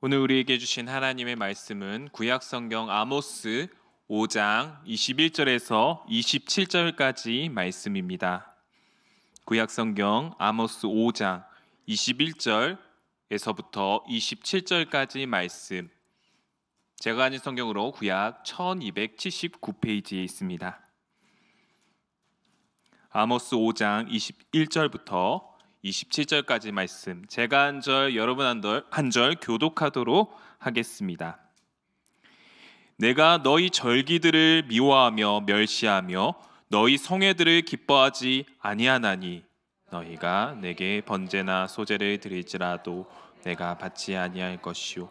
오늘 우리에게 주신 하나님의 말씀은 구약성경 아모스 5장 21절에서 27절까지 말씀입니다. 구약성경 아모스 5장 21절에서부터 27절까지 말씀. 제가 가진 성경으로 구약 1279페이지에 있습니다. 아모스 5장 21절부터 27절까지 말씀, 제가 한 절 여러분 한 절 교독하도록 하겠습니다. 내가 너희 절기들을 미워하며 멸시하며 너희 성회들을 기뻐하지 아니하나니 너희가 내게 번제나 소제를 드릴지라도 내가 받지 아니할 것이요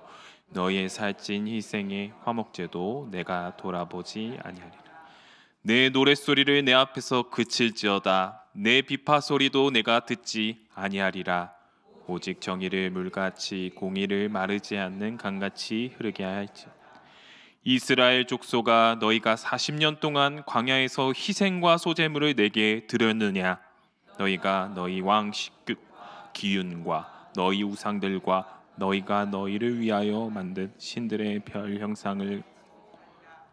너희의 살찐 희생의 화목제도 내가 돌아보지 아니하리라. 내 노랫소리를 내 앞에서 그칠지어다 내 비파 소리도 내가 듣지 아니하리라. 오직 정의를 물같이 공의를 마르지 않는 강같이 흐르게 할지. 이스라엘 족속아, 너희가 40년 동안 광야에서 희생과 소제물을 내게 드렸느냐? 너희가 너희 왕 기윤과 너희 우상들과 너희가 너희를 위하여 만든 신들의 별 형상을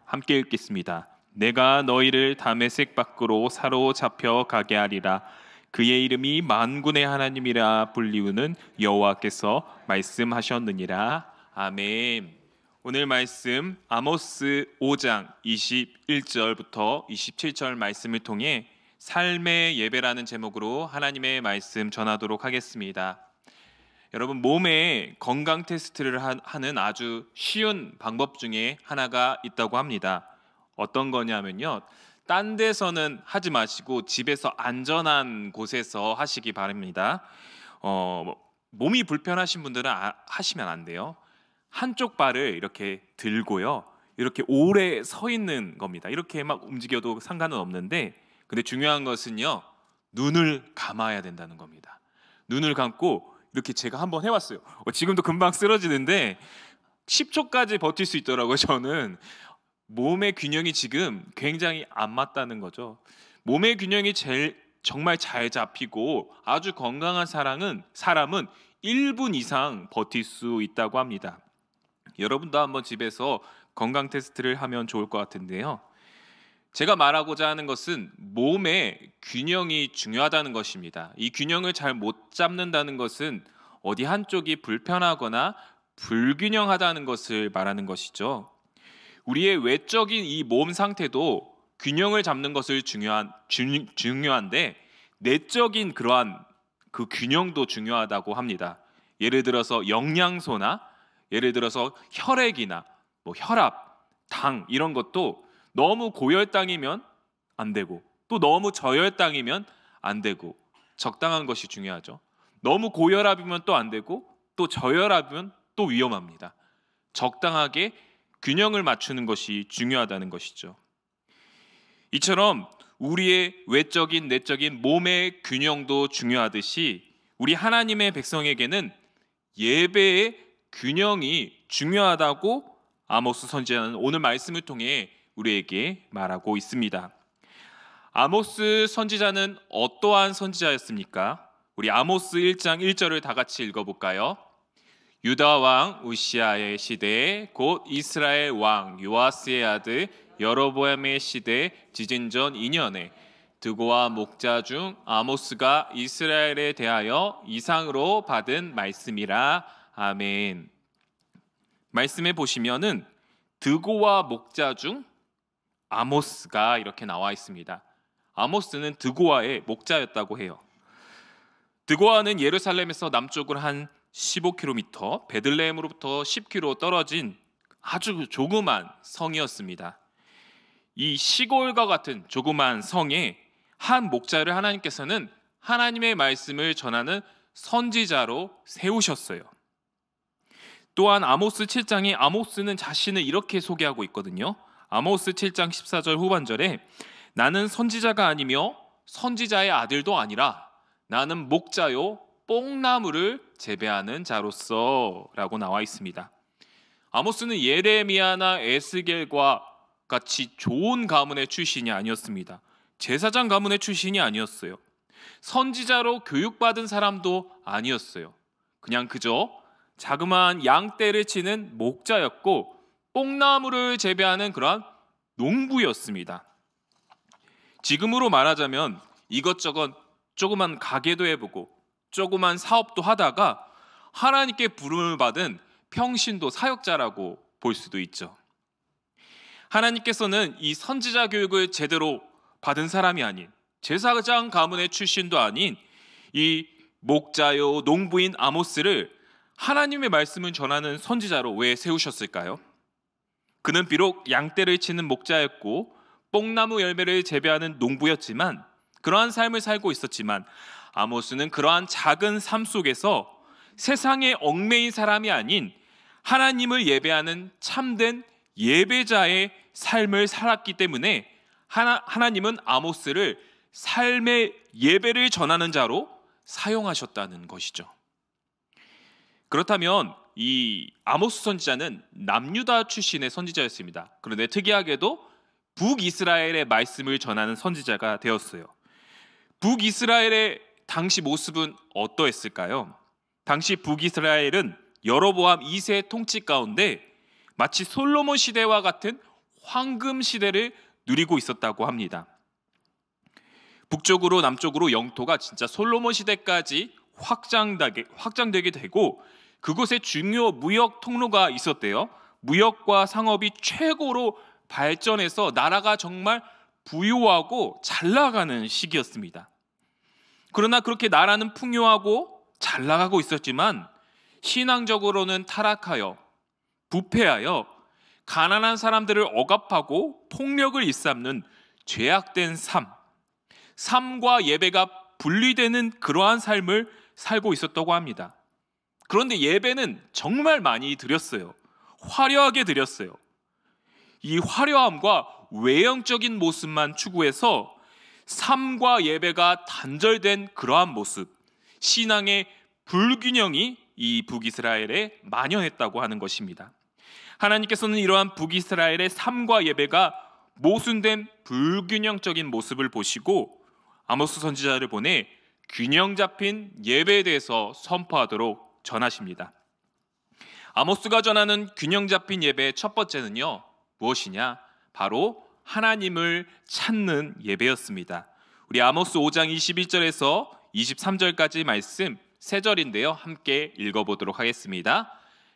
함께 읽겠습니다. 내가 너희를 다메섹 밖으로 사로잡혀 가게 하리라. 그의 이름이 만군의 하나님이라 불리우는 여호와께서 말씀하셨느니라. 아멘. 오늘 말씀 아모스 5장 21절부터 27절 말씀을 통해 삶의 예배라는 제목으로 하나님의 말씀 전하도록 하겠습니다. 여러분, 몸의 건강 테스트를 하는 아주 쉬운 방법 중에 하나가 있다고 합니다. 어떤 거냐면요, 딴 데서는 하지 마시고 집에서 안전한 곳에서 하시기 바랍니다. 몸이 불편하신 분들은 하시면 안 돼요. 한쪽 발을 이렇게 들고요, 이렇게 오래 서 있는 겁니다. 이렇게 막 움직여도 상관은 없는데, 근데 중요한 것은요, 눈을 감아야 된다는 겁니다. 눈을 감고 이렇게 제가 한번 해봤어요. 지금도 금방 쓰러지는데 10초까지 버틸 수 있더라고요. 저는 몸의 균형이 지금 굉장히 안 맞다는 거죠. 몸의 균형이 정말 잘 잡히고 아주 건강한 사람은 1분 이상 버틸 수 있다고 합니다. 여러분도 한번 집에서 건강 테스트를 하면 좋을 것 같은데요. 제가 말하고자 하는 것은 몸의 균형이 중요하다는 것입니다. 이 균형을 잘 못 잡는다는 것은 어디 한쪽이 불편하거나 불균형하다는 것을 말하는 것이죠. 우리의 외적인 이 몸 상태도 균형을 잡는 것을 중요한데 내적인 그러한 그 균형도 중요하다고 합니다. 예를 들어서 영양소나 예를 들어서 혈액이나 혈압, 당 이런 것도 너무 고혈당이면 안 되고 또 너무 저혈당이면 안 되고 적당한 것이 중요하죠. 너무 고혈압이면 또 안 되고 또 저혈압이면 또 위험합니다. 적당하게 균형을 맞추는 것이 중요하다는 것이죠. 이처럼 우리의 외적인 내적인 몸의 균형도 중요하듯이 우리 하나님의 백성에게는 예배의 균형이 중요하다고 아모스 선지자는 오늘 말씀을 통해 우리에게 말하고 있습니다. 아모스 선지자는 어떠한 선지자였습니까? 우리 아모스 1장 1절을 다 같이 읽어볼까요? 유다 왕 우시아의 시대에 곧 이스라엘 왕 요아스의 아들 여로보암의 시대 지진 전 2년에 드고와 목자 중 아모스가 이스라엘에 대하여 이상으로 받은 말씀이라. 아멘. 말씀에 보시면은 드고와 목자 중 아모스가 이렇게 나와 있습니다. 아모스는 드고아의 목자였다고 해요. 드고아는 예루살렘에서 남쪽으로 한 15km, 베들레헴으로부터 10km 떨어진 아주 조그만 성이었습니다. 이 시골과 같은 조그만 성에 한 목자를 하나님께서는 하나님의 말씀을 전하는 선지자로 세우셨어요. 또한 아모스 7장에 아모스는 자신을 이렇게 소개하고 있거든요. 아모스 7장 14절 후반절에 나는 선지자가 아니며 선지자의 아들도 아니라 나는 목자요 뽕나무를 재배하는 자로서 라고 나와 있습니다. 아모스는 예레미야나 에스겔과 같이 좋은 가문의 출신이 아니었습니다. 제사장 가문의 출신이 아니었어요. 선지자로 교육받은 사람도 아니었어요. 그냥 그저 자그마한 양떼를 치는 목자였고 뽕나무를 재배하는 그러한 농부였습니다. 지금으로 말하자면 이것저것 조그만 가게도 해보고 조그만 사업도 하다가 하나님께 부름을 받은 평신도 사역자라고 볼 수도 있죠. 하나님께서는 이 선지자 교육을 제대로 받은 사람이 아닌, 제사장 가문의 출신도 아닌 이 목자요 농부인 아모스를 하나님의 말씀을 전하는 선지자로 왜 세우셨을까요? 그는 비록 양떼를 치는 목자였고 뽕나무 열매를 재배하는 농부였지만, 그러한 삶을 살고 있었지만 아모스는 그러한 작은 삶 속에서 세상에 얽매인 사람이 아닌 하나님을 예배하는 참된 예배자의 삶을 살았기 때문에 하나님은 아모스를 삶의 예배를 전하는 자로 사용하셨다는 것이죠. 그렇다면 이 아모스 선지자는 남유다 출신의 선지자였습니다. 그런데 특이하게도 북이스라엘의 말씀을 전하는 선지자가 되었어요. 북이스라엘의 당시 모습은 어떠했을까요? 당시 북이스라엘은 여로보암 2세 통치 가운데 마치 솔로몬 시대와 같은 황금 시대를 누리고 있었다고 합니다. 북쪽으로 남쪽으로 영토가 진짜 솔로몬 시대까지 확장되게 되고 그곳에 중요 무역 통로가 있었대요. 무역과 상업이 최고로 발전해서 나라가 정말 부유하고 잘 나가는 시기였습니다. 그러나 그렇게 나라는 풍요하고 잘 나가고 있었지만 신앙적으로는 타락하여 부패하여 가난한 사람들을 억압하고 폭력을 일삼는 죄악된 삶과 예배가 분리되는 그러한 삶을 살고 있었다고 합니다. 그런데 예배는 정말 많이 드렸어요. 화려하게 드렸어요. 이 화려함과 외형적인 모습만 추구해서 삶과 예배가 단절된 그러한 모습, 신앙의 불균형이 이 북이스라엘에 만연했다고 하는 것입니다. 하나님께서는 이러한 북이스라엘의 삶과 예배가 모순된 불균형적인 모습을 보시고 아모스 선지자를 보내 균형 잡힌 예배에 대해서 선포하도록 전하십니다. 아모스가 전하는 균형 잡힌 예배의 첫 번째는요, 무엇이냐? 바로 하나님을 찾는 예배였습니다. 우리 아모스 5장 21절에서 23절까지 말씀 세 절인데요, 함께 읽어보도록 하겠습니다.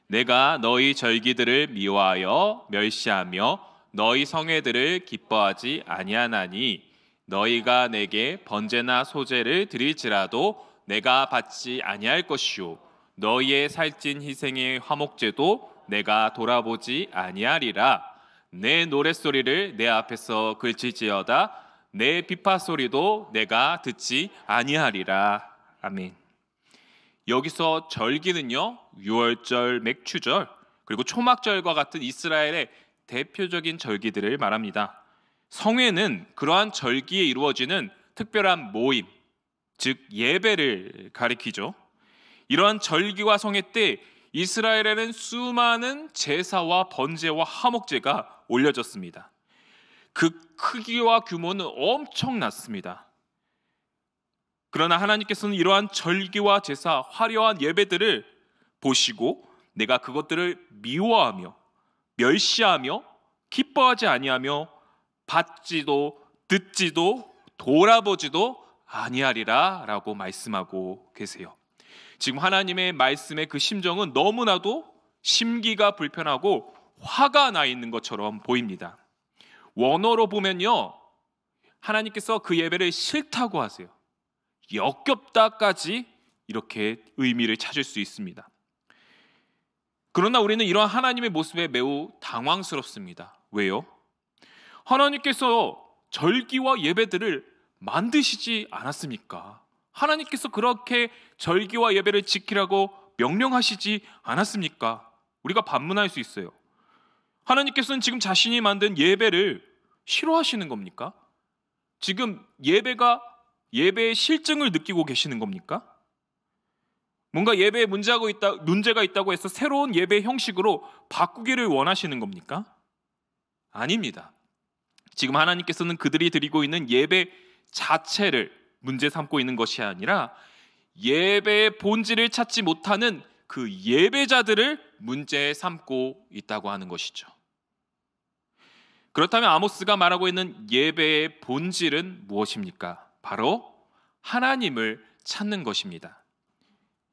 내가 너희 절기들을 미워하여 멸시하며 너희 성회들을 기뻐하지 아니하나니 너희가 내게 번제나 소제를 드릴지라도 내가 받지 아니할 것이요 너희의 살찐 희생의 화목제도 내가 돌아보지 아니하리라. 내 노랫소리를 내 앞에서 그칠지어다 내 비파소리도 내가 듣지 아니하리라. 아멘. 여기서 절기는요, 유월절, 맥추절, 그리고 초막절과 같은 이스라엘의 대표적인 절기들을 말합니다. 성회는 그러한 절기에 이루어지는 특별한 모임, 즉 예배를 가리키죠. 이러한 절기와 성회 때 이스라엘에는 수많은 제사와 번제와 화목제가 올려졌습니다. 그 크기와 규모는 엄청났습니다. 그러나 하나님께서는 이러한 절기와 제사, 화려한 예배들을 보시고 내가 그것들을 미워하며 멸시하며 기뻐하지 아니하며 받지도 듣지도 돌아보지도 아니하리라 라고 말씀하고 계세요. 지금 하나님의 말씀의 그 심정은 너무나도 심기가 불편하고 화가 나 있는 것처럼 보입니다. 원어로 보면요, 하나님께서 그 예배를 싫다고 하세요. 역겹다까지 이렇게 의미를 찾을 수 있습니다. 그러나 우리는 이러한 하나님의 모습에 매우 당황스럽습니다. 왜요? 하나님께서 절기와 예배들을 만드시지 않았습니까? 하나님께서 그렇게 절기와 예배를 지키라고 명령하시지 않았습니까? 우리가 반문할 수 있어요. 하나님께서는 지금 자신이 만든 예배를 싫어하시는 겁니까? 지금 예배의 실증을 느끼고 계시는 겁니까? 뭔가 예배에 문제가 있다고 해서 새로운 예배 형식으로 바꾸기를 원하시는 겁니까? 아닙니다. 지금 하나님께서는 그들이 드리고 있는 예배 자체를 문제 삼고 있는 것이 아니라 예배의 본질을 찾지 못하는 그 예배자들을 문제 삼고 있다고 하는 것이죠. 그렇다면 아모스가 말하고 있는 예배의 본질은 무엇입니까? 바로 하나님을 찾는 것입니다.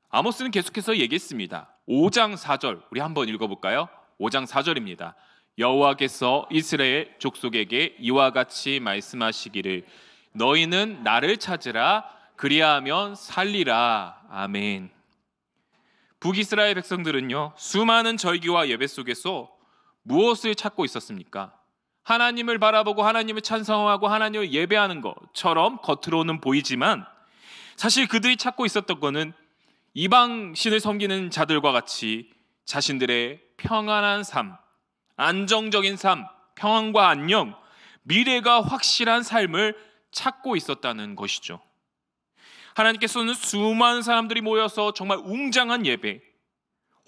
아모스는 계속해서 얘기했습니다. 5장 4절 우리 한번 읽어볼까요? 5장 4절입니다. 여호와께서 이스라엘 족속에게 이와 같이 말씀하시기를 너희는 나를 찾으라 그리하면 살리라. 아멘. 북이스라엘 백성들은요, 수많은 절기와 예배 속에서 무엇을 찾고 있었습니까? 하나님을 바라보고 하나님을 찬송하고 하나님을 예배하는 것처럼 겉으로는 보이지만 사실 그들이 찾고 있었던 것은 이방 신을 섬기는 자들과 같이 자신들의 평안한 삶, 안정적인 삶, 평안과 안녕, 미래가 확실한 삶을 찾고 있었다는 것이죠. 하나님께서는 수많은 사람들이 모여서 정말 웅장한 예배,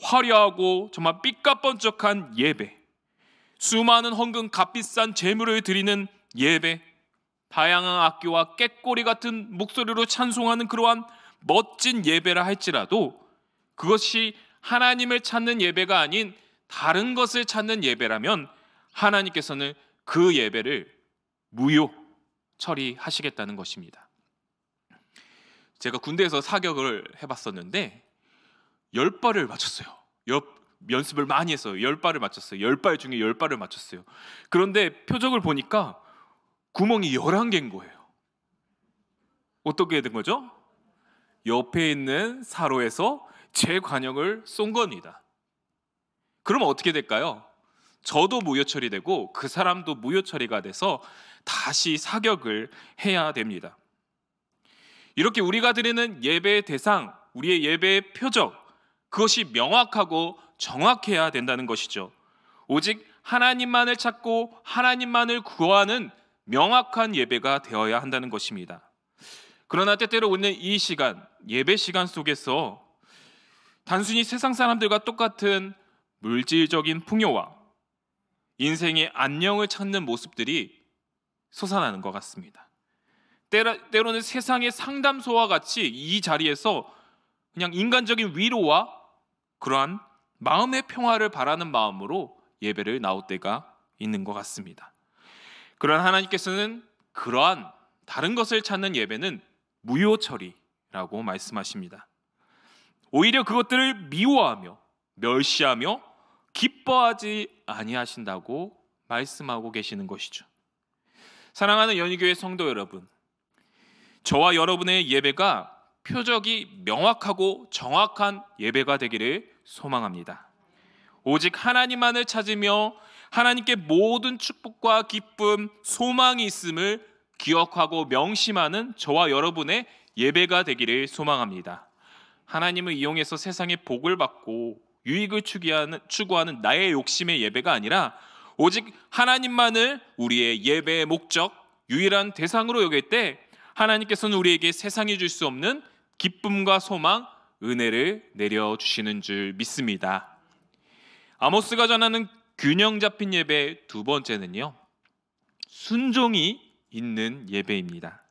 화려하고 정말 삐까뻔쩍한 예배, 수많은 헌금 값비싼 제물을 드리는 예배, 다양한 악기와 꾀꼬리 같은 목소리로 찬송하는 그러한 멋진 예배라 할지라도 그것이 하나님을 찾는 예배가 아닌 다른 것을 찾는 예배라면 하나님께서는 그 예배를 무효 처리하시겠다는 것입니다. 제가 군대에서 사격을 해봤었는데 10발을 맞췄어요. 연습을 많이 했어요. 10발을 맞췄어요. 10발 중에 10발을 맞췄어요. 그런데 표적을 보니까 구멍이 11개인 거예요. 어떻게 된 거죠? 옆에 있는 사로에서 제 관역을 쏜 겁니다. 그럼 어떻게 될까요? 저도 무효 처리되고 그 사람도 무효 처리가 돼서 다시 사격을 해야 됩니다. 이렇게 우리가 드리는 예배의 대상, 우리의 예배의 표적, 그것이 명확하고 정확해야 된다는 것이죠. 오직 하나님만을 찾고 하나님만을 구하는 명확한 예배가 되어야 한다는 것입니다. 그러나 때때로 오늘 이 시간, 예배 시간 속에서 단순히 세상 사람들과 똑같은 물질적인 풍요와 인생의 안녕을 찾는 모습들이 솟아나는 것 같습니다. 때로는 세상의 상담소와 같이 이 자리에서 그냥 인간적인 위로와 그러한 마음의 평화를 바라는 마음으로 예배를 나올 때가 있는 것 같습니다. 그러나 하나님께서는 그러한 다른 것을 찾는 예배는 무효 처리라고 말씀하십니다. 오히려 그것들을 미워하며 멸시하며 기뻐하지 아니하신다고 말씀하고 계시는 것이죠. 사랑하는 연희교회 성도 여러분, 저와 여러분의 예배가 표적이 명확하고 정확한 예배가 되기를 소망합니다. 오직 하나님만을 찾으며 하나님께 모든 축복과 기쁨, 소망이 있음을 기억하고 명심하는 저와 여러분의 예배가 되기를 소망합니다. 하나님을 이용해서 세상의 복을 받고 유익을 추구하는 나의 욕심의 예배가 아니라 오직 하나님만을 우리의 예배의 목적, 유일한 대상으로 여길 때 하나님께서는 우리에게 세상이 줄 수 없는 기쁨과 소망, 은혜를 내려주시는 줄 믿습니다. 아모스가 전하는 균형 잡힌 예배 두 번째는요, 순종이 있는 예배입니다.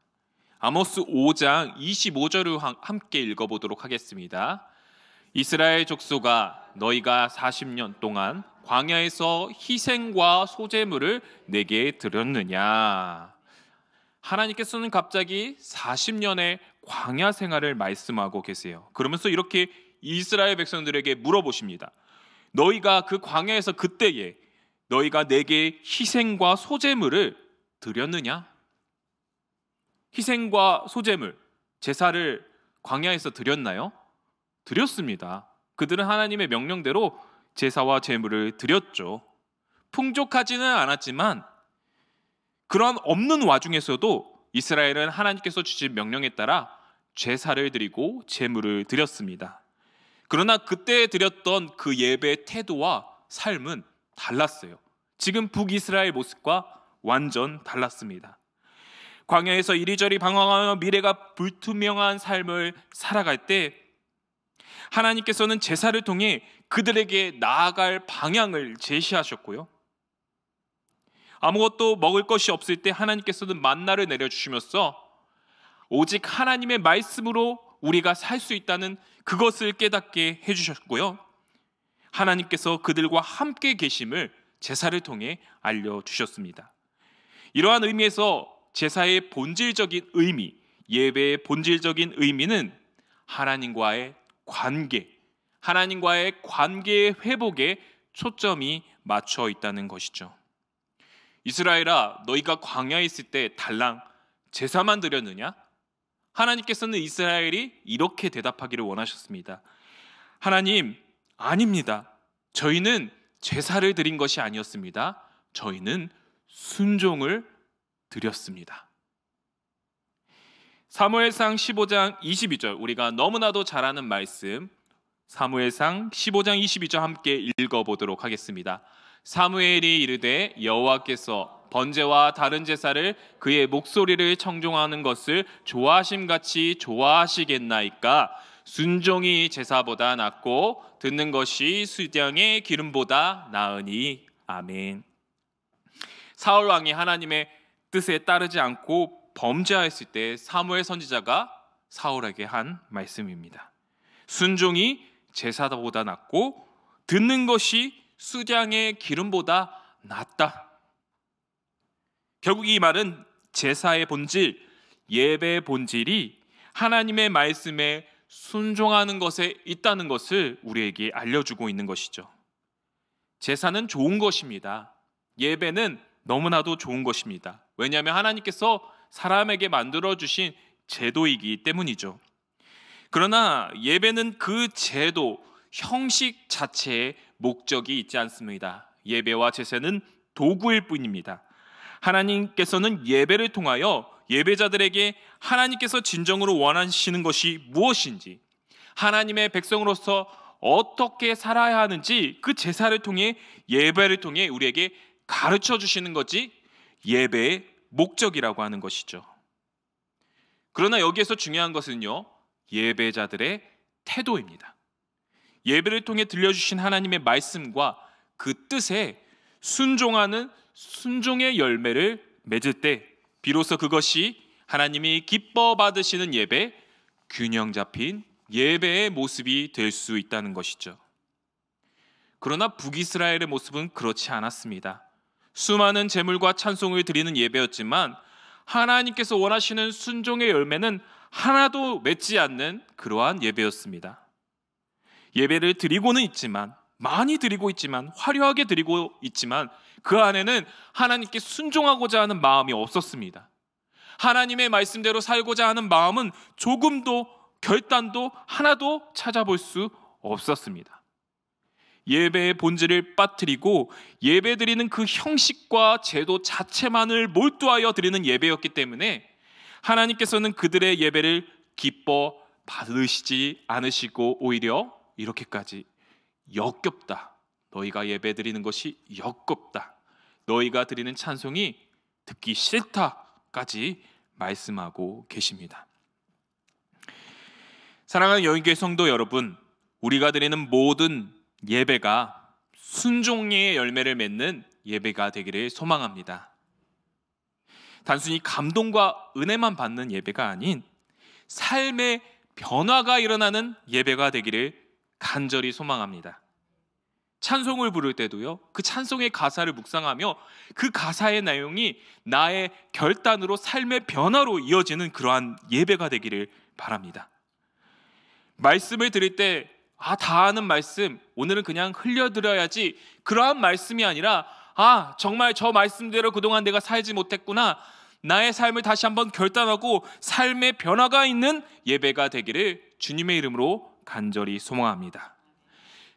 아모스 5장 25절을 함께 읽어보도록 하겠습니다. 이스라엘 족속아, 너희가 40년 동안 광야에서 희생과 소제물을 내게 드렸느냐? 하나님께서는 갑자기 40년의 광야 생활을 말씀하고 계세요. 그러면서 이렇게 이스라엘 백성들에게 물어보십니다. 너희가 그 광야에서 그때에 너희가 내게 희생과 소제물을 드렸느냐? 희생과 소제물, 제사를 광야에서 드렸나요? 드렸습니다. 그들은 하나님의 명령대로 제사와 제물을 드렸죠. 풍족하지는 않았지만 그런 없는 와중에서도 이스라엘은 하나님께서 주신 명령에 따라 제사를 드리고 제물을 드렸습니다. 그러나 그때 드렸던 그 예배의 태도와 삶은 달랐어요. 지금 북이스라엘 모습과 완전 달랐습니다. 광야에서 이리저리 방황하며 미래가 불투명한 삶을 살아갈 때 하나님께서는 제사를 통해 그들에게 나아갈 방향을 제시하셨고요. 아무것도 먹을 것이 없을 때 하나님께서는 만나를 내려주시면서 오직 하나님의 말씀으로 우리가 살 수 있다는 그것을 깨닫게 해주셨고요. 하나님께서 그들과 함께 계심을 제사를 통해 알려주셨습니다. 이러한 의미에서 제사의 본질적인 의미, 예배의 본질적인 의미는 하나님과의 관계, 하나님과의 관계의 회복에 초점이 맞춰 있다는 것이죠. 이스라엘아, 너희가 광야에 있을 때 달랑 제사만 드렸느냐? 하나님께서는 이스라엘이 이렇게 대답하기를 원하셨습니다. 하나님, 아닙니다. 저희는 제사를 드린 것이 아니었습니다. 저희는 순종을 드렸습니다. 사무엘상 15장 22절, 우리가 너무나도 잘 아는 말씀, 사무엘상 15장 22절 함께 읽어보도록 하겠습니다. 사무엘이 이르되 여호와께서 번제와 다른 제사를 그의 목소리를 청종하는 것을 좋아하심같이 좋아하시겠나이까? 순종이 제사보다 낫고 듣는 것이 수량의 기름보다 나으니. 아멘. 사울 왕이 하나님의 뜻에 따르지 않고 범죄하였을 때 사무엘 선지자가 사울에게 한 말씀입니다. 순종이 제사보다 낫고 듣는 것이 수량의 기름보다 낫다. 결국 이 말은 제사의 본질, 예배의 본질이 하나님의 말씀에 순종하는 것에 있다는 것을 우리에게 알려주고 있는 것이죠. 제사는 좋은 것입니다. 예배는 너무나도 좋은 것입니다. 왜냐하면 하나님께서 사람에게 만들어주신 제도이기 때문이죠. 그러나 예배는 그 제도, 형식 자체에 목적이 있지 않습니다. 예배와 제사는 도구일 뿐입니다. 하나님께서는 예배를 통하여 예배자들에게 하나님께서 진정으로 원하시는 것이 무엇인지, 하나님의 백성으로서 어떻게 살아야 하는지 그 제사를 통해, 예배를 통해 우리에게 가르쳐 주시는 것이 예배의 목적이라고 하는 것이죠. 그러나 여기에서 중요한 것은요, 예배자들의 태도입니다. 예배를 통해 들려주신 하나님의 말씀과 그 뜻에 순종하는 순종의 열매를 맺을 때 비로소 그것이 하나님이 기뻐 받으시는 예배, 균형 잡힌 예배의 모습이 될 수 있다는 것이죠. 그러나 북이스라엘의 모습은 그렇지 않았습니다. 수많은 제물과 찬송을 드리는 예배였지만 하나님께서 원하시는 순종의 열매는 하나도 맺지 않는 그러한 예배였습니다. 예배를 드리고는 있지만, 많이 드리고 있지만, 화려하게 드리고 있지만 그 안에는 하나님께 순종하고자 하는 마음이 없었습니다. 하나님의 말씀대로 살고자 하는 마음은 조금도, 결단도 하나도 찾아볼 수 없었습니다. 예배의 본질을 빠뜨리고 예배드리는 그 형식과 제도 자체만을 몰두하여 드리는 예배였기 때문에 하나님께서는 그들의 예배를 기뻐 받으시지 않으시고 오히려 이렇게까지 역겹다. 너희가 예배드리는 것이 역겹다. 너희가 드리는 찬송이 듣기 싫다까지 말씀하고 계십니다. 사랑하는 여인교회 성도 여러분, 우리가 드리는 모든 예배가 순종의 열매를 맺는 예배가 되기를 소망합니다. 단순히 감동과 은혜만 받는 예배가 아닌 삶의 변화가 일어나는 예배가 되기를 간절히 소망합니다. 찬송을 부를 때도요, 그 찬송의 가사를 묵상하며 그 가사의 내용이 나의 결단으로 삶의 변화로 이어지는 그러한 예배가 되기를 바랍니다. 말씀을 드릴 때 다 아는 말씀, 오늘은 그냥 흘려드려야지, 그러한 말씀이 아니라 정말 저 말씀대로 그동안 내가 살지 못했구나, 나의 삶을 다시 한번 결단하고 삶의 변화가 있는 예배가 되기를 주님의 이름으로 간절히 소망합니다.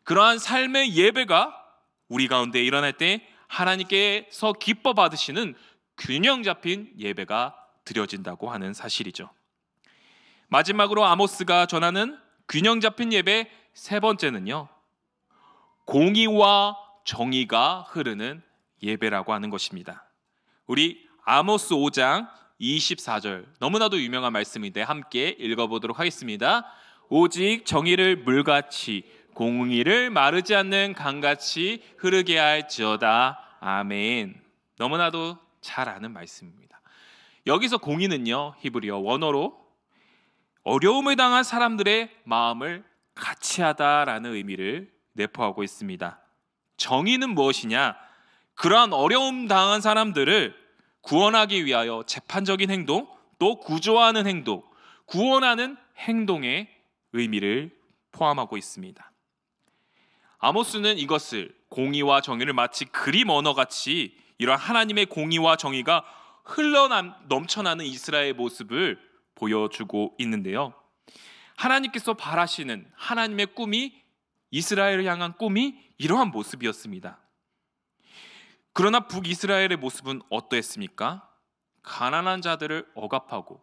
그러한 삶의 예배가 우리 가운데 일어날 때 하나님께서 기뻐 받으시는 균형 잡힌 예배가 드려진다고 하는 사실이죠. 마지막으로 아모스가 전하는 균형 잡힌 예배 세 번째는요, 공의와 정의가 흐르는 예배라고 하는 것입니다. 우리 아모스 5장 24절, 너무나도 유명한 말씀인데 함께 읽어보도록 하겠습니다. 오직 정의를 물같이 공의를 마르지 않는 강같이 흐르게 할지어다. 아멘. 너무나도 잘 아는 말씀입니다. 여기서 공의는요, 히브리어 원어로 어려움을 당한 사람들의 마음을 같이 하다라는 의미를 내포하고 있습니다. 정의는 무엇이냐? 그러한 어려움 당한 사람들을 구원하기 위하여 재판적인 행동, 또 구조하는 행동, 구원하는 행동의 의미를 포함하고 있습니다. 아모스는 이것을 공의와 정의를 마치 그림 언어같이 이러한 하나님의 공의와 정의가 넘쳐나는 이스라엘의 모습을 보여주고 있는데요. 하나님께서 바라시는 하나님의 꿈이, 이스라엘을 향한 꿈이 이러한 모습이었습니다. 그러나 북이스라엘의 모습은 어떠했습니까? 가난한 자들을 억압하고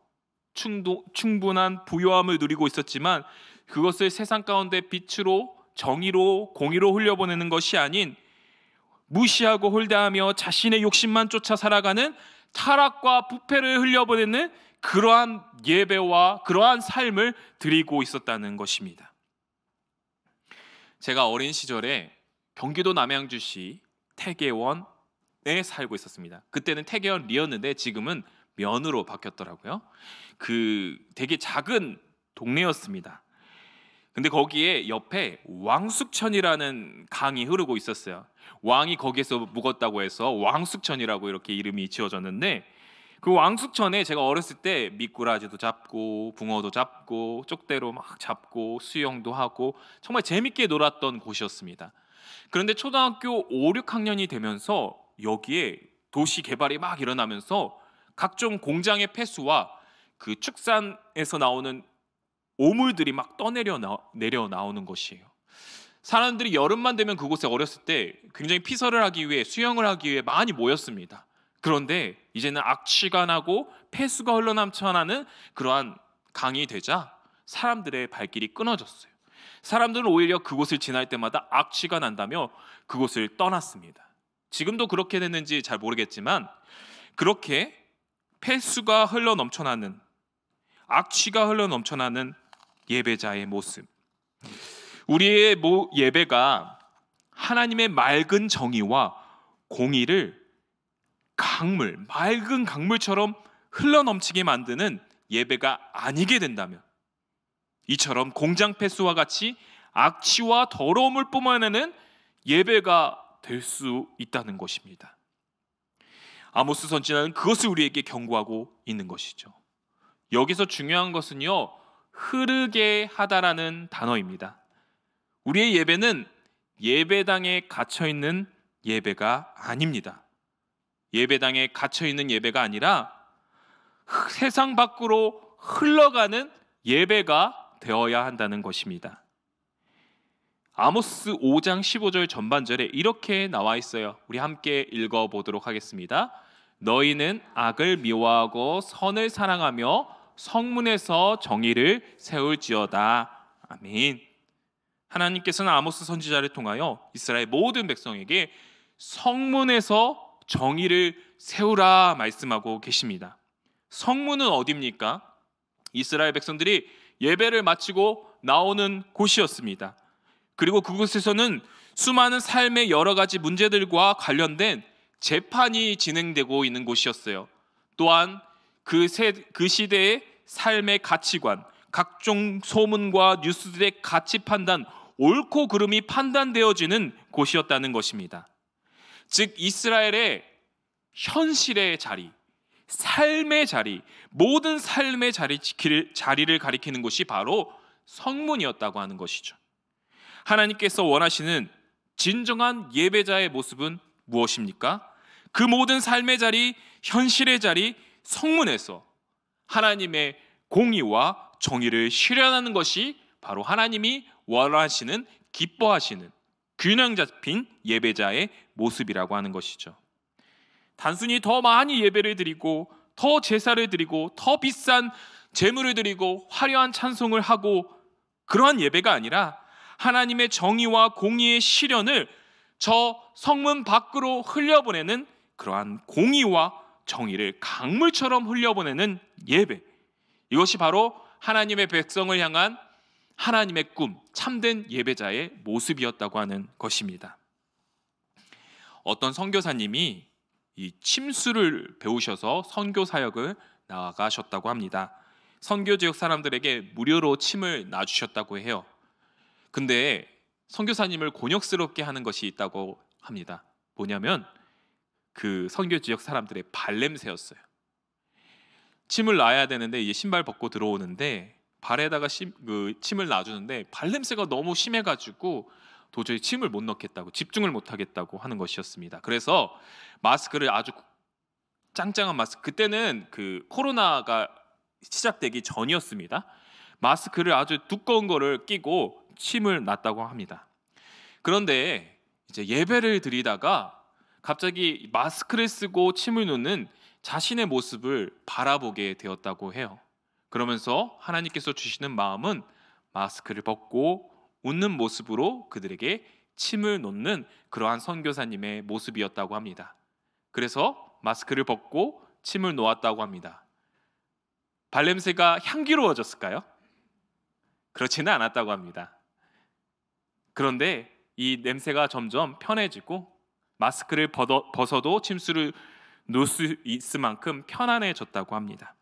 충분한 부요함을 누리고 있었지만 그것을 세상 가운데 빛으로, 정의로, 공의로 흘려보내는 것이 아닌 무시하고 홀대하며 자신의 욕심만 쫓아 살아가는 타락과 부패를 흘려보내는 그러한 예배와 그러한 삶을 드리고 있었다는 것입니다. 제가 어린 시절에 경기도 남양주시 태계원에 살고 있었습니다. 그때는 태계원리였는데 지금은 면으로 바뀌었더라고요. 되게 작은 동네였습니다. 근데 거기에 옆에 왕숙천이라는 강이 흐르고 있었어요. 왕이 거기에서 묵었다고 해서 왕숙천이라고 이렇게 이름이 지어졌는데, 그 왕숙천에 제가 어렸을 때 미꾸라지도 잡고 붕어도 잡고 쪽대로 막 잡고 수영도 하고 정말 재밌게 놀았던 곳이었습니다. 그런데 초등학교 5, 6학년이 되면서 여기에 도시 개발이 막 일어나면서 각종 공장의 폐수와 그 축산에서 나오는 오물들이 막 내려 나오는 것이에요. 사람들이 여름만 되면 그곳에 어렸을 때 굉장히 피서를 하기 위해, 수영을 하기 위해 많이 모였습니다. 그런데 이제는 악취가 나고 폐수가 흘러넘쳐나는 그러한 강이 되자 사람들의 발길이 끊어졌어요. 사람들은 오히려 그곳을 지날 때마다 악취가 난다며 그곳을 떠났습니다. 지금도 그렇게 됐는지 잘 모르겠지만 그렇게 폐수가 흘러넘쳐나는, 악취가 흘러넘쳐나는 예배자의 모습, 우리의 예배가 하나님의 맑은 정의와 공의를 맑은 강물처럼 흘러넘치게 만드는 예배가 아니게 된다면, 이처럼 공장 폐수와 같이 악취와 더러움을 뿜어내는 예배가 될 수 있다는 것입니다. 아모스 선지자는 그것을 우리에게 경고하고 있는 것이죠. 여기서 중요한 것은요, 흐르게 하다라는 단어입니다. 우리의 예배는 예배당에 갇혀있는 예배가 아닙니다. 예배당에 갇혀있는 예배가 아니라 세상 밖으로 흘러가는 예배가 되어야 한다는 것입니다. 아모스 5장 15절 전반절에 이렇게 나와 있어요. 우리 함께 읽어보도록 하겠습니다. 너희는 악을 미워하고 선을 사랑하며 성문에서 정의를 세울지어다. 아멘. 하나님께서는 아모스 선지자를 통하여 이스라엘 모든 백성에게 성문에서 정의를 세우라 말씀하고 계십니다. 성문은 어디입니까? 이스라엘 백성들이 예배를 마치고 나오는 곳이었습니다. 그리고 그곳에서는 수많은 삶의 여러 가지 문제들과 관련된 재판이 진행되고 있는 곳이었어요. 또한 그 시대의 삶의 가치관, 각종 소문과 뉴스들의 가치 판단, 옳고 그름이 판단되어지는 곳이었다는 것입니다. 즉 이스라엘의 현실의 자리, 삶의 자리, 모든 삶의 자리를 가리키는 곳이 바로 성문이었다고 하는 것이죠. 하나님께서 원하시는 진정한 예배자의 모습은 무엇입니까? 그 모든 삶의 자리, 현실의 자리, 성문에서 하나님의 공의와 정의를 실현하는 것이 바로 하나님이 원하시는, 기뻐하시는 균형 잡힌 예배자의 모습이라고 하는 것이죠. 단순히 더 많이 예배를 드리고 더 제사를 드리고 더 비싼 제물을 드리고 화려한 찬송을 하고 그러한 예배가 아니라 하나님의 정의와 공의의 실현을 저 성문 밖으로 흘려보내는 그러한 공의와 정의를 강물처럼 흘려보내는 예배, 이것이 바로 하나님의 백성을 향한 하나님의 꿈, 참된 예배자의 모습이었다고 하는 것입니다. 어떤 선교사님이 이 침수를 배우셔서 선교 사역을 나가셨다고 합니다. 선교 지역 사람들에게 무료로 침을 놔주셨다고 해요. 근데 선교사님을 곤욕스럽게 하는 것이 있다고 합니다. 뭐냐면 그 선교 지역 사람들의 발냄새였어요. 침을 놔야 되는데 이제 신발 벗고 들어오는데 발에다가 침을 놔주는데 발냄새가 너무 심해가지고 도저히 침을 못 넣겠다고, 집중을 못 하겠다고 하는 것이었습니다. 그래서 마스크를 아주 짱짱한 마스크, 그때는 그 코로나가 시작되기 전이었습니다. 마스크를 아주 두꺼운 거를 끼고 침을 놨다고 합니다. 그런데 이제 예배를 드리다가 갑자기 마스크를 쓰고 침을 놓는 자신의 모습을 바라보게 되었다고 해요. 그러면서 하나님께서 주시는 마음은 마스크를 벗고 웃는 모습으로 그들에게 침을 놓는 그러한 선교사님의 모습이었다고 합니다. 그래서 마스크를 벗고 침을 놓았다고 합니다. 발냄새가 향기로워졌을까요? 그렇지는 않았다고 합니다. 그런데 이 냄새가 점점 편해지고 마스크를 벗어도 침수를 놓을 수 있을 만큼 편안해졌다고 합니다.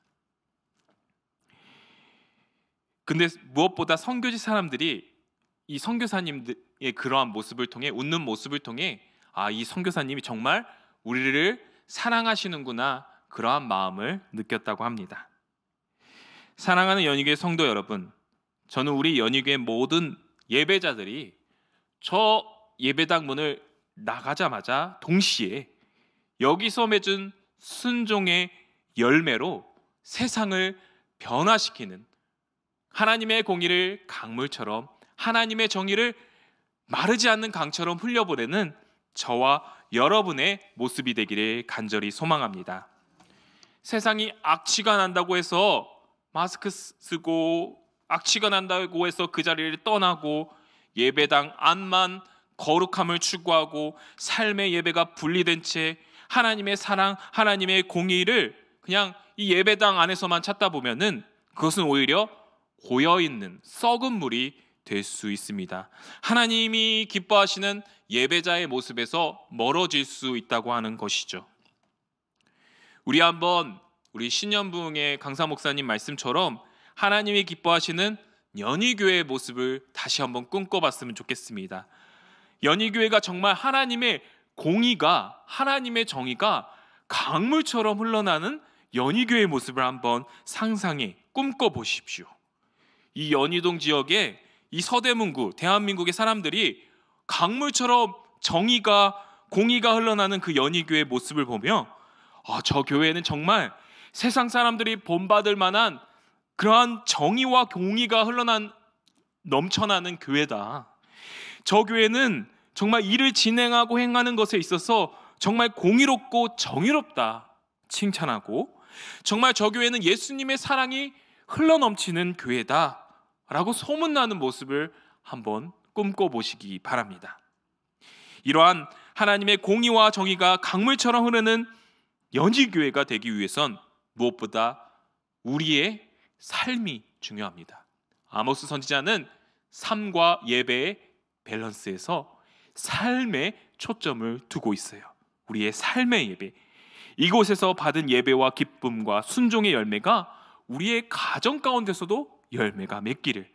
근데 무엇보다 선교지 사람들이 이 선교사님의 그러한 모습을 통해, 웃는 모습을 통해 이 선교사님이 정말 우리를 사랑하시는구나, 그러한 마음을 느꼈다고 합니다. 사랑하는 연희교회 성도 여러분, 저는 우리 연희교회 모든 예배자들이 저 예배당 문을 나가자마자 동시에 여기서 맺은 순종의 열매로 세상을 변화시키는, 하나님의 공의를 강물처럼, 하나님의 정의를 마르지 않는 강처럼 흘려보내는 저와 여러분의 모습이 되기를 간절히 소망합니다. 세상이 악취가 난다고 해서 마스크 쓰고, 악취가 난다고 해서 그 자리를 떠나고, 예배당 안만 거룩함을 추구하고 삶의 예배가 분리된 채 하나님의 사랑, 하나님의 공의를 그냥 이 예배당 안에서만 찾다 보면은 그것은 오히려 고여있는 썩은 물이 될 수 있습니다. 하나님이 기뻐하시는 예배자의 모습에서 멀어질 수 있다고 하는 것이죠. 우리 신년부흥의 강사 목사님 말씀처럼 하나님이 기뻐하시는 연희교회의 모습을 다시 한번 꿈꿔봤으면 좋겠습니다. 연희교회가 정말 하나님의 공의가, 하나님의 정의가 강물처럼 흘러나는 연희교회의 모습을 한번 상상해 꿈꿔보십시오. 이 연희동 지역에 이 서대문구, 대한민국의 사람들이 강물처럼 정의가, 공의가 흘러나는 그 연희교회의 모습을 보며 저 교회는 정말 세상 사람들이 본받을 만한 그러한 정의와 공의가 넘쳐나는 교회다. 저 교회는 정말 일을 진행하고 행하는 것에 있어서 정말 공의롭고 정의롭다 칭찬하고, 정말 저 교회는 예수님의 사랑이 흘러넘치는 교회다 라고 소문나는 모습을 한번 꿈꿔보시기 바랍니다. 이러한 하나님의 공의와 정의가 강물처럼 흐르는 연희교회가 되기 위해선 무엇보다 우리의 삶이 중요합니다. 아모스 선지자는 삶과 예배의 밸런스에서 삶에 초점을 두고 있어요. 우리의 삶의 예배, 이곳에서 받은 예배와 기쁨과 순종의 열매가 우리의 가정 가운데서도 열매가 맺기를,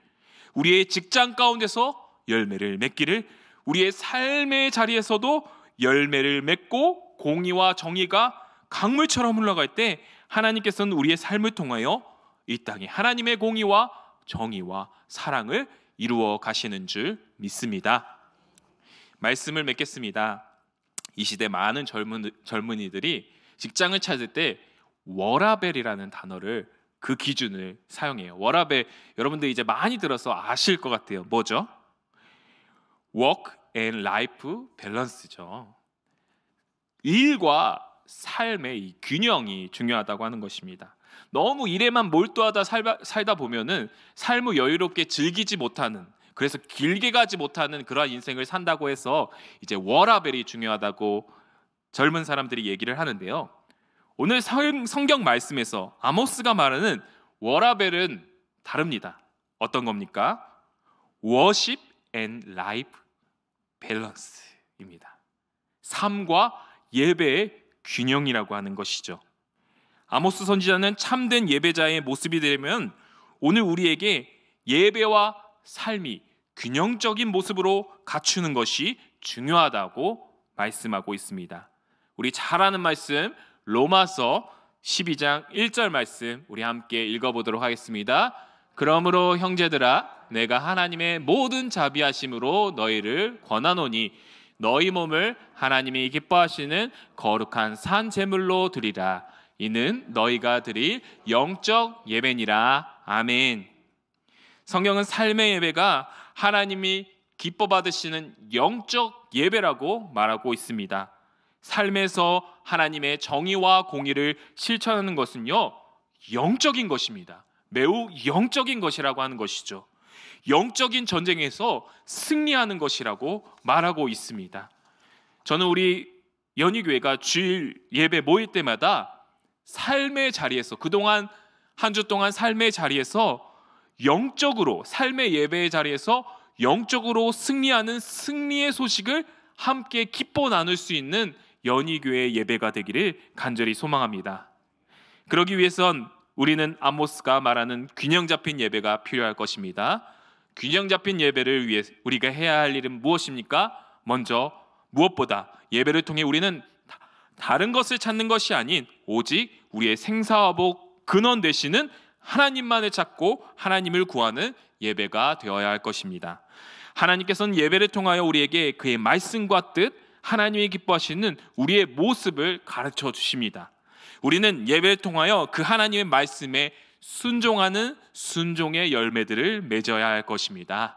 우리의 직장 가운데서 열매를 맺기를, 우리의 삶의 자리에서도 열매를 맺고 공의와 정의가 강물처럼 흘러갈 때 하나님께서는 우리의 삶을 통하여 이 땅에 하나님의 공의와 정의와 사랑을 이루어 가시는 줄 믿습니다. 말씀을 맺겠습니다. 이 시대 많은 젊은이들이 직장을 찾을 때 워라벨이라는 단어를, 그 기준을 사용해요. 워라벨, 여러분들 이제 많이 들어서 아실 것 같아요. 뭐죠? Work and Life Balance죠. 일과 삶의 이 균형이 중요하다고 하는 것입니다. 너무 일에만 몰두하다 살다 보면은 삶을 여유롭게 즐기지 못하는, 그래서 길게 가지 못하는 그러한 인생을 산다고 해서 이제 워라벨이 중요하다고 젊은 사람들이 얘기를 하는데요. 오늘 성경 말씀에서 아모스가 말하는 워라벨은 다릅니다. 어떤 겁니까? Worship and Life Balance입니다. 삶과 예배의 균형이라고 하는 것이죠. 아모스 선지자는 참된 예배자의 모습이 되려면 오늘 우리에게 예배와 삶이 균형적인 모습으로 갖추는 것이 중요하다고 말씀하고 있습니다. 우리 잘 아는 말씀 로마서 12장 1절 말씀 우리 함께 읽어보도록 하겠습니다. 그러므로 형제들아 내가 하나님의 모든 자비하심으로 너희를 권하노니 너희 몸을 하나님이 기뻐하시는 거룩한 산 제물로 드리라. 이는 너희가 드릴 영적 예배니라. 아멘. 성경은 삶의 예배가 하나님이 기뻐 받으시는 영적 예배라고 말하고 있습니다. 삶에서 하나님의 정의와 공의를 실천하는 것은요, 영적인 것입니다. 매우 영적인 것이라고 하는 것이죠. 영적인 전쟁에서 승리하는 것이라고 말하고 있습니다. 저는 우리 연희교회가 주일 예배 모일 때마다 삶의 자리에서 그동안 한 주 동안 삶의 자리에서 영적으로 삶의 예배의 자리에서 영적으로 승리하는 승리의 소식을 함께 기뻐 나눌 수 있는 연희교회 예배가 되기를 간절히 소망합니다. 그러기 위해선 우리는 아모스가 말하는 균형 잡힌 예배가 필요할 것입니다. 균형 잡힌 예배를 위해 우리가 해야 할 일은 무엇입니까? 먼저 무엇보다 예배를 통해 우리는 다른 것을 찾는 것이 아닌 오직 우리의 생사화복 근원 되시는 하나님만을 찾고 하나님을 구하는 예배가 되어야 할 것입니다. 하나님께서는 예배를 통하여 우리에게 그의 말씀과 뜻, 하나님이 기뻐하시는 우리의 모습을 가르쳐 주십니다. 우리는 예배를 통하여 그 하나님의 말씀에 순종하는 순종의 열매들을 맺어야 할 것입니다.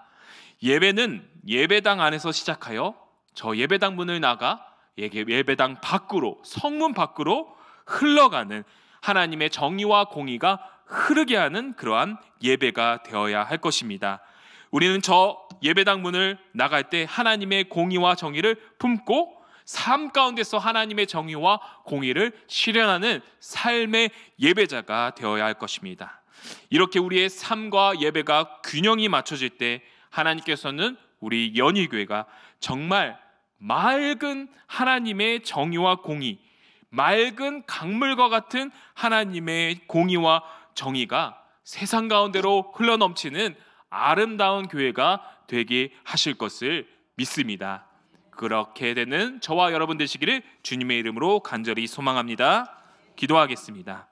예배는 예배당 안에서 시작하여 저 예배당 문을 나가 예배당 밖으로, 성문 밖으로 흘러가는 하나님의 정의와 공의가 흐르게 하는 그러한 예배가 되어야 할 것입니다. 우리는 저 예배당 문을 나갈 때 하나님의 공의와 정의를 품고 삶 가운데서 하나님의 정의와 공의를 실현하는 삶의 예배자가 되어야 할 것입니다. 이렇게 우리의 삶과 예배가 균형이 맞춰질 때 하나님께서는 우리 연희교회가 정말 맑은 하나님의 정의와 공의, 맑은 강물과 같은 하나님의 공의와 정의가 세상 가운데로 흘러넘치는 아름다운 교회가 되게 하실 것을 믿습니다. 그렇게 되는 저와 여러분 되시기를 주님의 이름으로 간절히 소망합니다. 기도하겠습니다.